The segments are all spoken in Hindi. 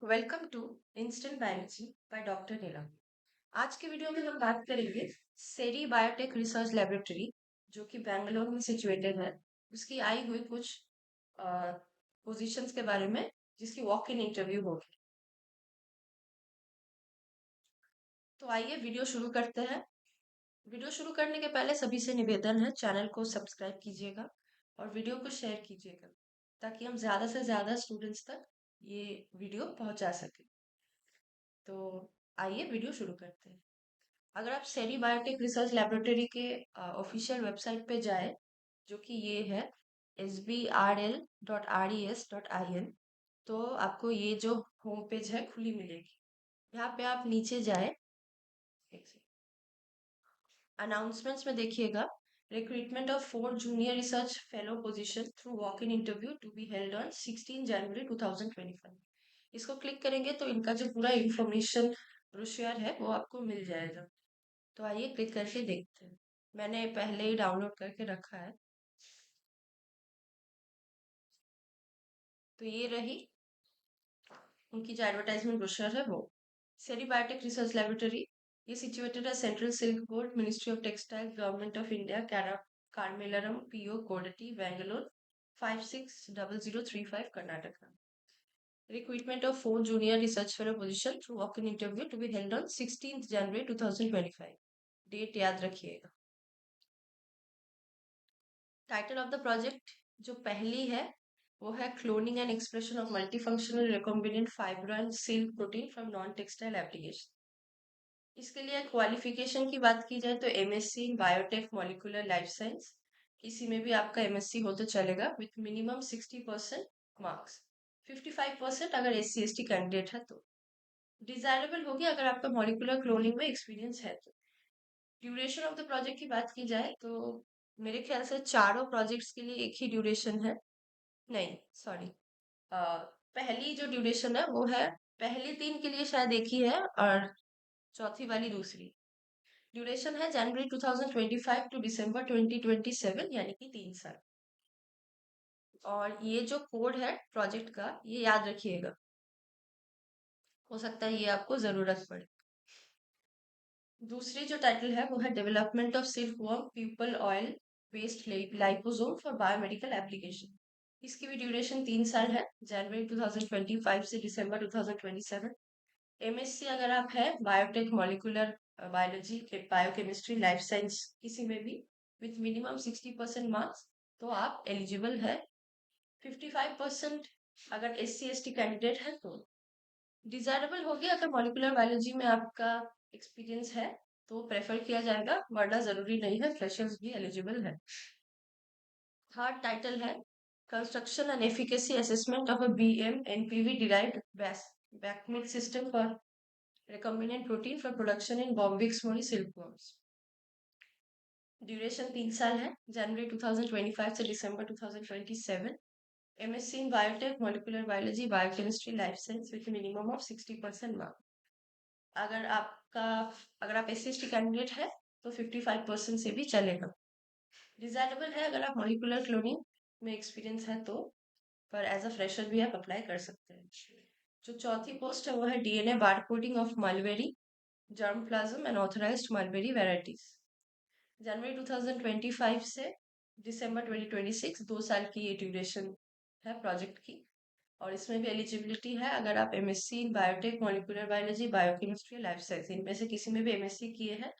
Welcome to instant biology by doctor Neelam. आज के वीडियो में हम बात करेंगे सेरी बायोटेक रिसर्च लेबोरेटरी जो कि बेंगलोर में सिचुएटेड है, उसकी आई हुई कुछ पोजीशंस के बारे में जिसकी वॉक इन इंटरव्यू होगी। तो आइए वीडियो शुरू करते हैं। वीडियो शुरू करने के पहले सभी से निवेदन है, चैनल को सब्सक्राइब कीजिएगा और वीडियो को शेयर कीजिएगा ताकि हम ज़्यादा से ज़्यादा स्टूडेंट्स तक ये वीडियो पहुंचा सकें। तो आइए वीडियो शुरू करते हैं। अगर आप सेरी बायोटेक रिसर्च लेबोरेटरी के ऑफिशियल वेबसाइट पे जाए, जो कि ये है sbrl.res.in, तो आपको ये जो होम पेज है खुली मिलेगी। यहाँ पे आप नीचे जाए, अनाउंसमेंट्स में देखिएगा, recruitment of 4 junior research fellow position through walk in interview to be held on 16 January 2025। इसको क्लिक करेंगे तो इनका जो पूरा इंफॉर्मेशन ब्रोशर है वो आपको मिल जाएगा। तो आइए क्लिक करके देखते हैं। मैंने पहले ही डाउनलोड करके रखा है। तो ये रही उनकी जो एडवर्टाइजमेंट ब्रोशर है वो। सेरी बायोटेक रिसर्च लेबोरेटरी, ये सिचुएटेड है central silk board, ministry of textile, government of India, Carmelaram, PO Kodathi, Bangalore 560035, Karnataka. Recruitment of 4 junior research fellow position through walk-in interview to be held on 16th January 2025। Date याद रखिएगा। टाइटल ऑफ द प्रोजेक्ट जो पहली है वो है cloning and expression of multifunctional recombinant fibro and silk protein from non textile application. इसके लिए क्वालिफिकेशन की बात की जाए तो MSc in biotech molecular life science, किसी में भी आपका एमएससी हो तो चलेगा, विथ मिनिमम 60% मार्क्स, 55% अगर SC ST कैंडिडेट है तो। डिजायरेबल होगी अगर आपका मॉलिक्यूलर क्लोनिंग में एक्सपीरियंस है तो। ड्यूरेशन ऑफ द प्रोजेक्ट की बात की जाए तो मेरे ख्याल से चारों प्रोजेक्ट्स के लिए एक ही ड्यूरेशन है। नहीं, सॉरी, पहली जो ड्यूरेशन है वो है, पहली 3 के लिए शायद एक ही है और चौथी वाली दूसरी। ड्यूरेशन है जनवरी 2025 टू दिसंबर 2027, यानी कि 3 साल। और ये जो कोड है प्रोजेक्ट का ये याद रखिएगा, हो सकता है ये आपको जरूरत पड़े। दूसरी जो टाइटल है वो है development of silk worm people oil based liposome for biomedical application. इसकी भी ड्यूरेशन 3 साल है, जनवरी 2025 से दिसंबर 2027। एमएससी अगर आप है बायोटेक मॉलिक्यूलर बायोलॉजी के बायोकेमिस्ट्री लाइफ साइंस किसी में भी, विथ मिनिमम 60% मार्क्स, तो आप एलिजिबल है। 55% अगर SC ST कैंडिडेट है तो। डिजायरेबल होगी अगर मॉलिक्यूलर बायोलॉजी में आपका एक्सपीरियंस है तो प्रेफर किया जाएगा, वरना जरूरी नहीं है, फ्रेशर्स भी एलिजिबल है। थर्ड टाइटल है construction and efficacy assessment of a BM NPV derived bacmid system for recombinant protein for production in Bombyx mori silkworms। Duration 3 साल है, जनवरी 2025 से दिसंबर 2027। MSc in biotech molecular biology biochemistry life science with minimum of 60% marks. अगर आपका अगर आप SC ST कैंडिडेट है तो 55% से भी चलेगा। डिजायरेबल है अगर आप मॉलिक्यूलर क्लोनिंग में एक्सपीरियंस है तो, पर एज अ फ्रेशर भी आप अप्लाई कर सकते हैं। जो चौथी पोस्ट है वो है DNA barcoding of mulberry germplasm and authorized mulberry varieties। जनवरी 2025 से दिसंबर 2026, 2 साल की ये ड्यूरेशन है प्रोजेक्ट की। और इसमें भी एलिजिबिलिटी है अगर आप MSc in biotech molecular biology biochemistry life science इनमें से किसी में भी एमएससी किए हैं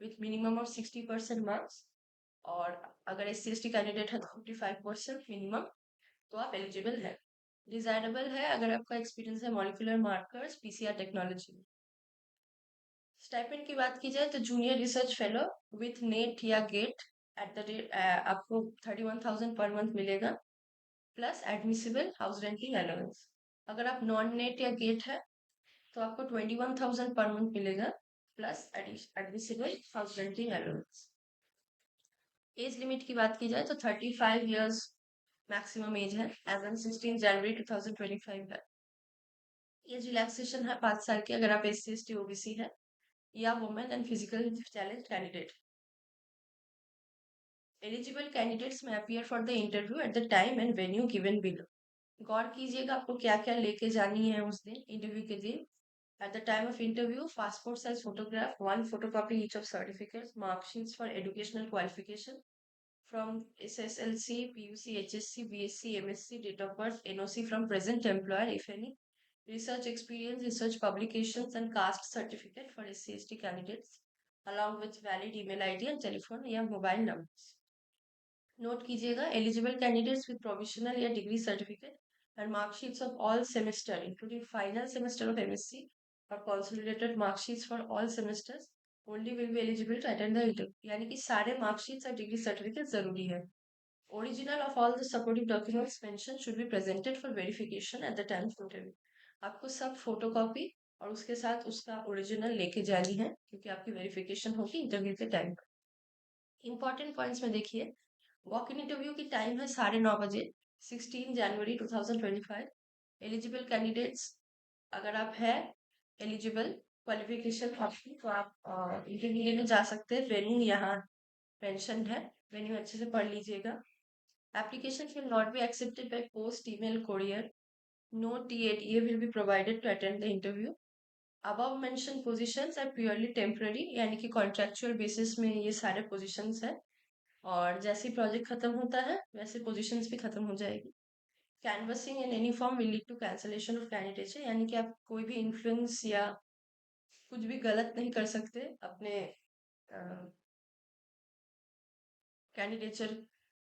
विथ मिनिमम ऑफ 60% मार्क्स, और अगर SC ST कैंडिडेट है तो 55% मिनिमम, तो आप एलिजिबल है। डिजायरेबल है अगर आपका एक्सपीरियंस है मॉलिक्यूलर मार्कर्स PCR टेक्नोलॉजी में। स्टाइपेंड की बात की जाए तो junior research fellow with net या गेट एट द रेट आपको 31,000 पर मंथ मिलेगा, plus admissible house renting allowance. अगर आप नॉन नेट या गेट है तो आपको 21,000 पर मंथ मिलेगा, plus admissible house renting allowance. Age limit की बात की जाए तो 35 years मैक्सिमम एज है, एज ऑन 16 जनवरी 2025 है। एज रिलैक्सेशन है 5 साल की अगर आप SC ST OBC है या women and physical challenge candidate. Eligible candidates may appear for the interview at the time and venue given below। गौर कीजिएगा आपको क्या क्या लेके जानी है उस दिन इंटरव्यू के दिन। At the time of interview, passport size photograph, one photocopy each of certificates, mark sheets for educational qualification from SSLC, PUC, HSC, BSc, MSc, date of birth, NOC from present employer, if any, research experience, research publications, and caste certificate for SC/ST candidates, along with valid email ID and telephone या mobile numbers. नोट कीजिएगा एलिजिबल कैंडिडेट्स विद प्रोविजनल या degree certificate and marksheets of all semester including final semester of MSc और consolidated marksheets for all semesters only will be eligible to attend the interview. यानी कि सारे मार्कशीट्स और डिग्री सर्टिफिकेट जरूरी है। Original of all the supportive documents mention should be presented for verification at the time of interview. आपको सब फोटोकॉपी और उसके साथ उसका ओरिजिनल लेके जानी है क्योंकि आपकी वेरिफिकेशन होगी इंटरव्यू के टाइम पर। इंपॉर्टेंट पॉइंट्स में देखिए, वॉक इन इंटरव्यू की टाइम है 9:30 बजे, 16 जनवरी 2025। एलिजिबल कैंडिडेट्स, अगर आप है एलिजिबल क्वालिफिकेशन आपकी तो आप इंटरव्यू लेने जा सकते हैं। वेन्यू यहाँ मेंशन है, वेन्यू अच्छे से पढ़ लीजिएगा। Application will not be accepted by post, email, courier. No TA will be provided to attend the interview. Above mention positions are purely temporary, यानी कि कॉन्ट्रेक्चुअल बेसिस में ये सारे पोजीशंस है और जैसे ही प्रोजेक्ट खत्म होता है वैसे पोजीशंस भी खत्म हो जाएगी। Canvassing in any form will lead to cancellation of candidateship, यानी कि आप कोई भी इन्फ्लुएंस या कुछ भी गलत नहीं कर सकते अपने कैंडिडेचर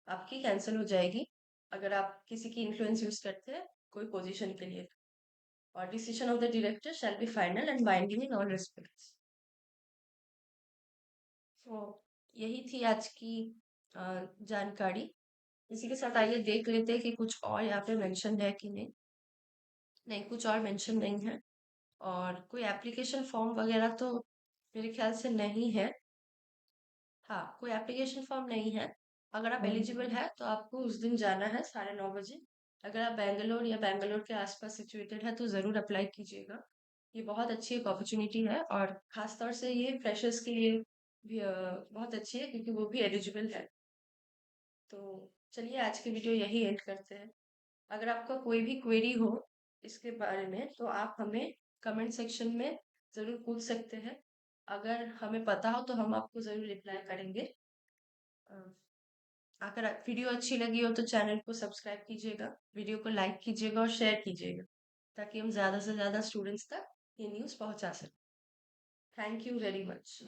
आपकी कैंसिल हो जाएगी अगर आप किसी की इन्फ्लुएंस यूज करते हैं कोई पोजीशन के लिए। और decision of the director shall be final and binding in all respects. तो यही थी आज की जानकारी। इसी के साथ आइए देख लेते हैं कि कुछ और यहाँ पे मेंशन है कि नहीं। नहीं, कुछ और मेंशन नहीं है और कोई एप्लीकेशन फॉर्म वगैरह तो मेरे ख्याल से नहीं है। हाँ, कोई एप्लीकेशन फॉर्म नहीं है। अगर आप एलिजिबल है तो आपको उस दिन जाना है 9:30 बजे। अगर आप बैंगलोर या बैंगलोर के आसपास सिचुएटेड है तो ज़रूर अप्लाई कीजिएगा। ये बहुत अच्छी एक अपॉर्चुनिटी है और ख़ासतौर से ये फ्रेशर्स के लिए भी बहुत अच्छी है क्योंकि वो भी एलिजिबल है। तो चलिए आज की वीडियो यही एंड करते हैं। अगर आपका कोई भी क्वेरी हो इसके बारे में तो आप हमें कमेंट सेक्शन में ज़रूर पूछ सकते हैं। अगर हमें पता हो तो हम आपको ज़रूर रिप्लाई करेंगे। अ, अगर वीडियो अच्छी लगी हो तो चैनल को सब्सक्राइब कीजिएगा, वीडियो को लाइक कीजिएगा और शेयर कीजिएगा ताकि हम ज़्यादा से ज़्यादा स्टूडेंट्स तक ये न्यूज़ पहुंचा सकें। Thank you very much.